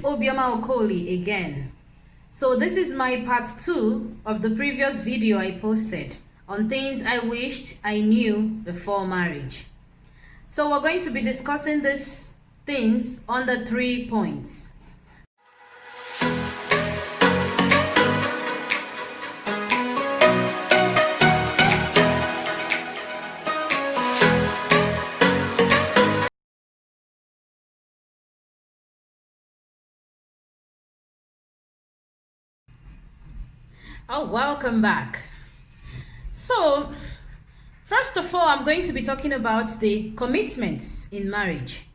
Obioma Okoli again. So this is my part 2 of the previous video I posted on things I wished I knew before marriage. So we're going to be discussing these things under 3 points. Oh, welcome back. So, first of all, I'm going to be talking about the commitments in marriage.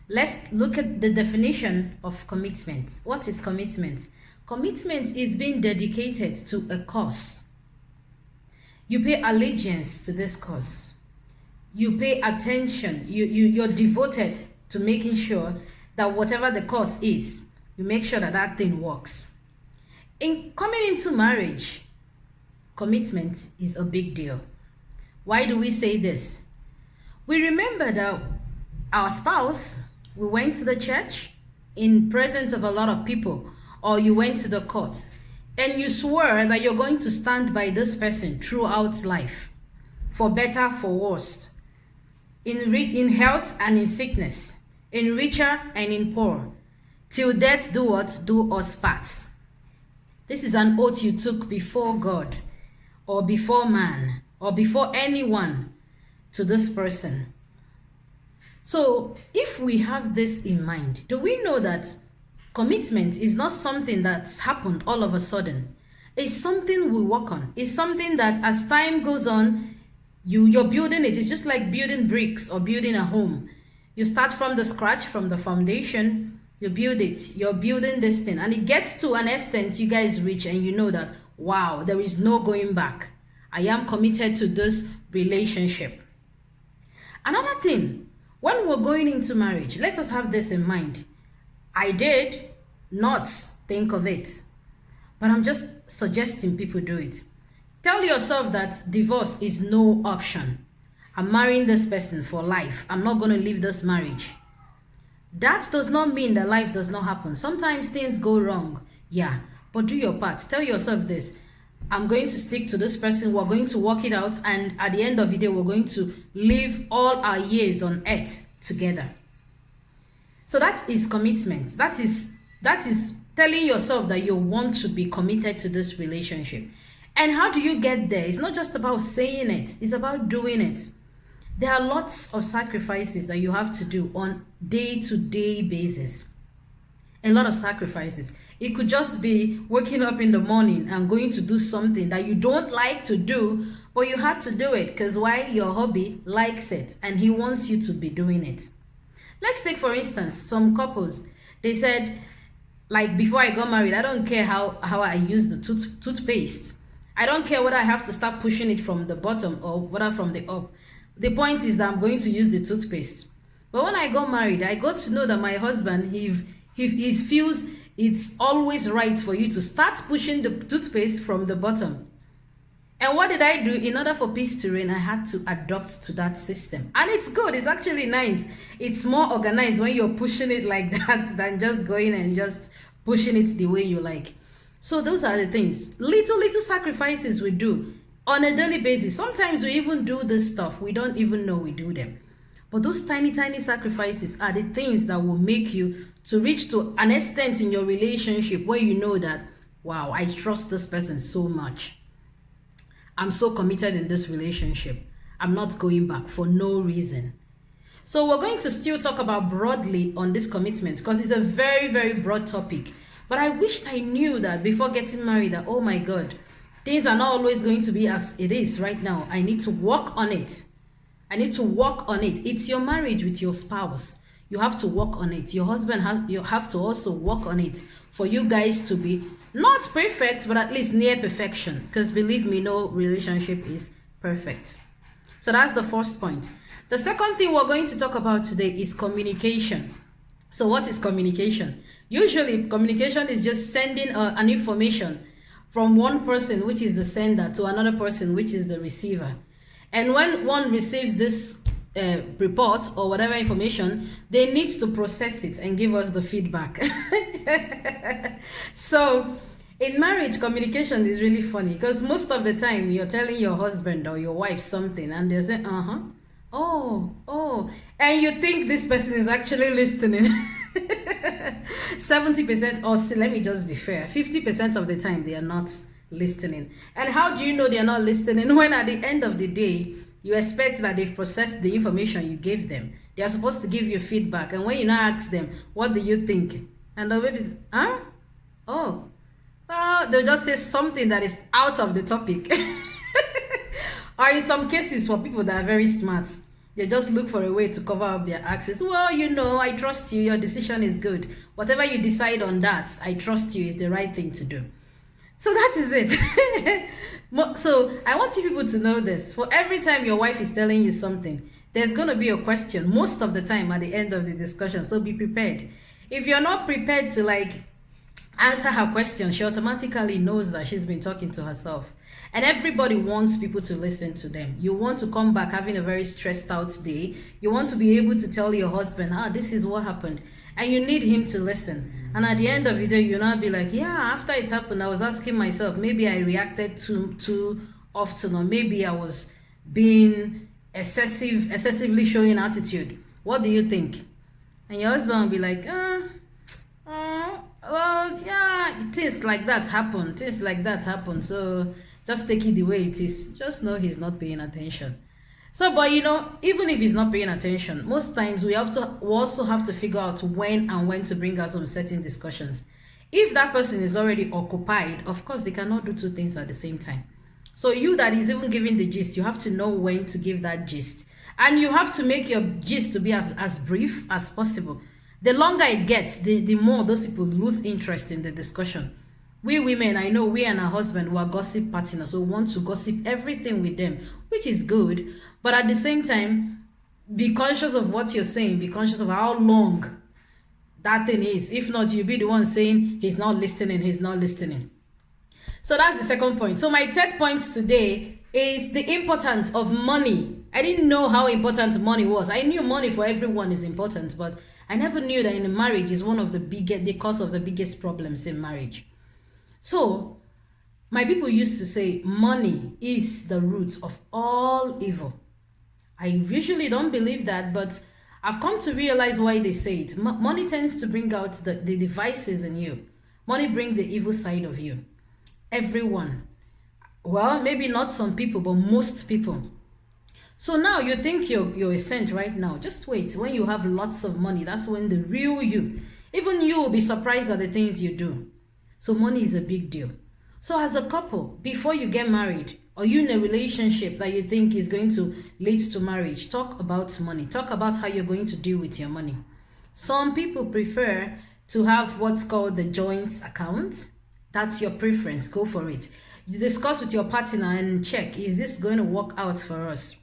Let's look at the definition of commitment. What is commitment? Commitment is being dedicated to a cause. You pay allegiance to this cause. You pay attention. You're devoted to making sure that whatever the cause is, you make sure that that thing works. In coming into marriage, commitment is a big deal. Why do we say this? We remember that our spouse, we went to the church in presence of a lot of people, or you went to the court, and you swore that you're going to stand by this person throughout life, for better, for worse, in health and in sickness, in richer and in poor, till death do what? Do us part. This is an oath you took before God, or before man, or before anyone to this person. So if we have this in mind, do we know that commitment is not something that's happened all of a sudden? It's something we work on. It's something that as time goes on, you're building it. It's just like building bricks or building a home. You start from the scratch, from the foundation. You build it, you're building this thing, and it gets to an extent you guys reach and you know that, wow, there is no going back. I am committed to this relationship. Another thing, when we're going into marriage, let us have this in mind. I did not think of it, but I'm just suggesting people do it. Tell yourself that divorce is no option. I'm marrying this person for life. I'm not going to leave this marriage. That does not mean that life does not happen. Sometimes things go wrong. Yeah, but do your part. Tell yourself this. I'm going to stick to this person. We're going to work it out. And at the end of the day, we're going to live all our years on earth together. So that is commitment. That is telling yourself that you want to be committed to this relationship. And how do you get there? It's not just about saying it. It's about doing it. There are lots of sacrifices that you have to do on day-to-day basis. A lot of sacrifices. It could just be waking up in the morning and going to do something that you don't like to do, but you had to do it because why? Your hubby likes it and he wants you to be doing it. Let's take, for instance, some couples. They said, like, before I got married, I don't care how I use the toothpaste. I don't care whether I have to start pushing it from the bottom or whether from the up. The point is that I'm going to use the toothpaste. But when I got married, I got to know that my husband, he feels it's always right for you to start pushing the toothpaste from the bottom. And what did I do? In order for peace to reign, I had to adopt to that system. And it's good. It's actually nice. It's more organized when you're pushing it like that than just going and just pushing it the way you like. So those are the things. Little sacrifices we do on a daily basis. Sometimes we even do this stuff. We don't even know we do them. But those tiny sacrifices are the things that will make you to reach to an extent in your relationship where you know that, wow, I trust this person so much. I'm so committed in this relationship. I'm not going back for no reason. So we're going to still talk about broadly on this commitment because it's a very broad topic. But I wished I knew that before getting married that, oh my God, things are not always going to be as it is right now. I need to work on it. I need to work on it. It's your marriage with your spouse. You have to work on it. Your husband, you have to also work on it for you guys to be not perfect, but at least near perfection. Because believe me, no relationship is perfect. So that's the first point. The second thing we're going to talk about today is communication. So what is communication? Usually communication is just sending an information from one person, which is the sender, to another person, which is the receiver. And when one receives this report or whatever information, they need to process it and give us the feedback. So in marriage, communication is really funny because most of the time you're telling your husband or your wife something and they say, oh, and you think this person is actually listening. 70%, or let me just be fair, 50% of the time they are not listening. And how do you know they're not listening? When at the end of the day, you expect that they've processed the information you gave them. They are supposed to give you feedback. And when you now ask them, what do you think? And the baby says, huh? Oh, well, they'll just say something that is out of the topic. Or in some cases, for people that are very smart, they just look for a way to cover up their axes. Well, you know, I trust you. Your decision is good. Whatever you decide on that, I trust you is the right thing to do. So that is it. So I want you people to know this. For every time your wife is telling you something, there's going to be a question most of the time at the end of the discussion. So be prepared. If you're not prepared to answer her question, she automatically knows that she's been talking to herself. And everybody wants people to listen to them. You want to come back having a very stressed out day. You want to be able to tell your husband, this is what happened. And you need him to listen. And at the end of the day, you'll not be like, yeah, after it happened, I was asking myself, maybe I reacted too often, or maybe I was being excessively showing attitude. What do you think? And your husband will be like, well, yeah, things like that happen. Things like that happen. So just take it the way it is. Just know he's not paying attention. So, but you know, even if he's not paying attention, most times we also have to figure out when to bring out some certain discussions. If that person is already occupied, of course, they cannot do two things at the same time. So you that is even giving the gist, you have to know when to give that gist. And you have to make your gist to be as brief as possible. The longer it gets, the more those people lose interest in the discussion. We women, I know we and our husband were gossip partners, so we want to gossip everything with them, which is good. But at the same time, be conscious of what you're saying. Be conscious of how long that thing is. If not, you'll be the one saying, he's not listening, he's not listening. So that's the second point. So my third point today is the importance of money. I didn't know how important money was. I knew money for everyone is important, but I never knew that in a marriage is one of the cause of the biggest problems in marriage. So, my people used to say money is the root of all evil. I usually don't believe that, but I've come to realize why they say it. Money tends to bring out the devices in you. Money brings the evil side of you. Everyone. Well, maybe not some people, but most people. So now you think you're a saint right now. Just wait. When you have lots of money, that's when the real you, even you will be surprised at the things you do. So money is a big deal. So as a couple, before you get married, or you in a relationship that you think is going to lead to marriage, talk about money. Talk about how you're going to deal with your money. Some people prefer to have what's called the joint account. That's your preference. Go for it. You discuss with your partner and check, is this going to work out for us?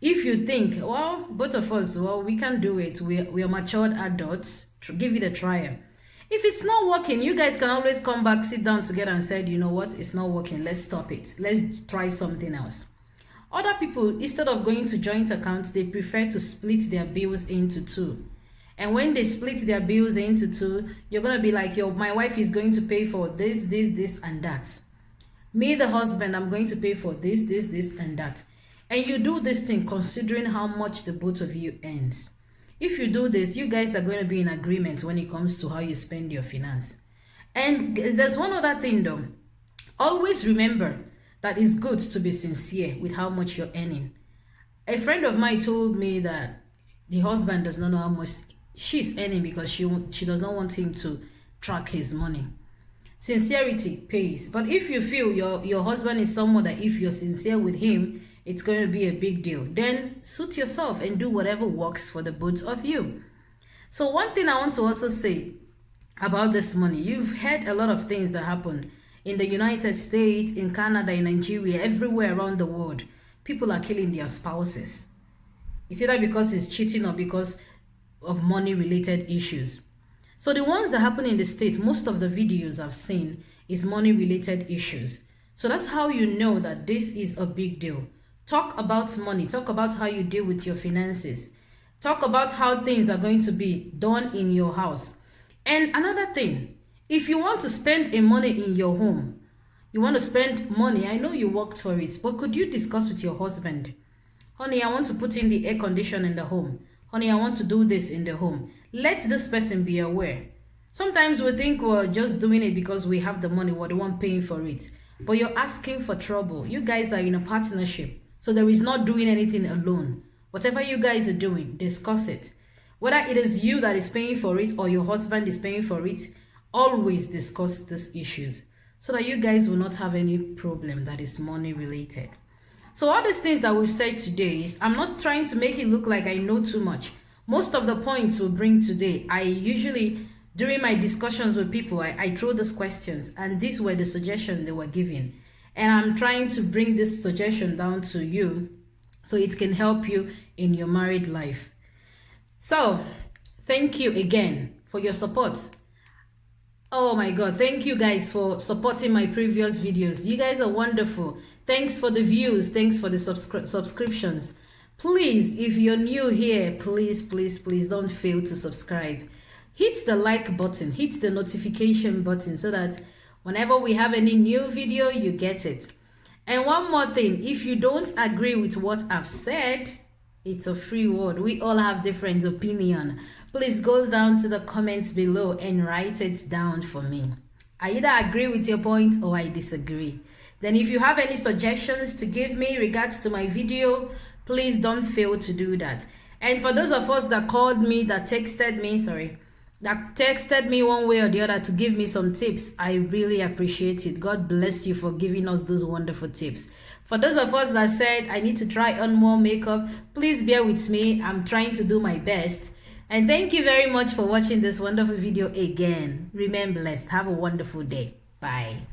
If you think, well, both of us, well, we can do it. We are matured adults. Give it a try. If it's not working, you guys can always come back, sit down together and say, you know what, it's not working. Let's stop it. Let's try something else. Other people, instead of going to joint accounts, they prefer to split their bills into two. And when they split their bills into two, you're going to be like, my wife is going to pay for this, and that. Me, the husband, I'm going to pay for this, and that. And you do this thing considering how much the both of you earns. If you do this, you guys are going to be in agreement when it comes to how you spend your finance. And there's one other thing though. Always remember that it's good to be sincere with how much you're earning. A friend of mine told me that the husband does not know how much she's earning because she does not want him to track his money. Sincerity pays. But if you feel your husband is someone that if you're sincere with him, it's going to be a big deal, then suit yourself and do whatever works for the both of you. So one thing I want to also say about this money, you've heard a lot of things that happen in the United States, in Canada, in Nigeria, everywhere around the world. People are killing their spouses. It's either because it's cheating or because of money-related issues. So the ones that happen in the States, most of the videos I've seen is money-related issues. So that's how you know that this is a big deal. Talk about money. Talk about how you deal with your finances. Talk about how things are going to be done in your house. And another thing, if you want to spend a money in your home, you want to spend money, I know you worked for it, but could you discuss with your husband? Honey, I want to put in the air conditioner in the home. Honey, I want to do this in the home. Let this person be aware. Sometimes we think we're just doing it because we have the money, we're the one paying for it. But you're asking for trouble. You guys are in a partnership. So there is not doing anything alone. Whatever you guys are doing, discuss it. Whether it is you that is paying for it or your husband is paying for it, always discuss these issues so that you guys will not have any problem that is money related. So all these things that we've said today is, I'm not trying to make it look like I know too much. Most of the points we'll bring today, I usually, during my discussions with people, I throw these questions, and these were the suggestions they were giving. And I'm trying to bring this suggestion down to you so it can help you in your married life. So, thank you again for your support. Oh my God, thank you guys for supporting my previous videos. You guys are wonderful. Thanks for the views. Thanks for the subscriptions. Please, if you're new here, please don't fail to subscribe. Hit the like button, hit the notification button so that whenever we have any new video, you get it. And one more thing, if you don't agree with what I've said, it's a free word. We all have different opinion. Please go down to the comments below and write it down for me. I either agree with your point or I disagree. Then if you have any suggestions to give me regards to my video, please don't fail to do that. And for those of us that called me, that texted me one way or the other to give me some tips, I really appreciate it. God bless you for giving us those wonderful tips. For those of us that said I need to try on more makeup, please bear with me. I'm trying to do my best. And thank you very much for watching this wonderful video again. Remain blessed. Have a wonderful day. Bye.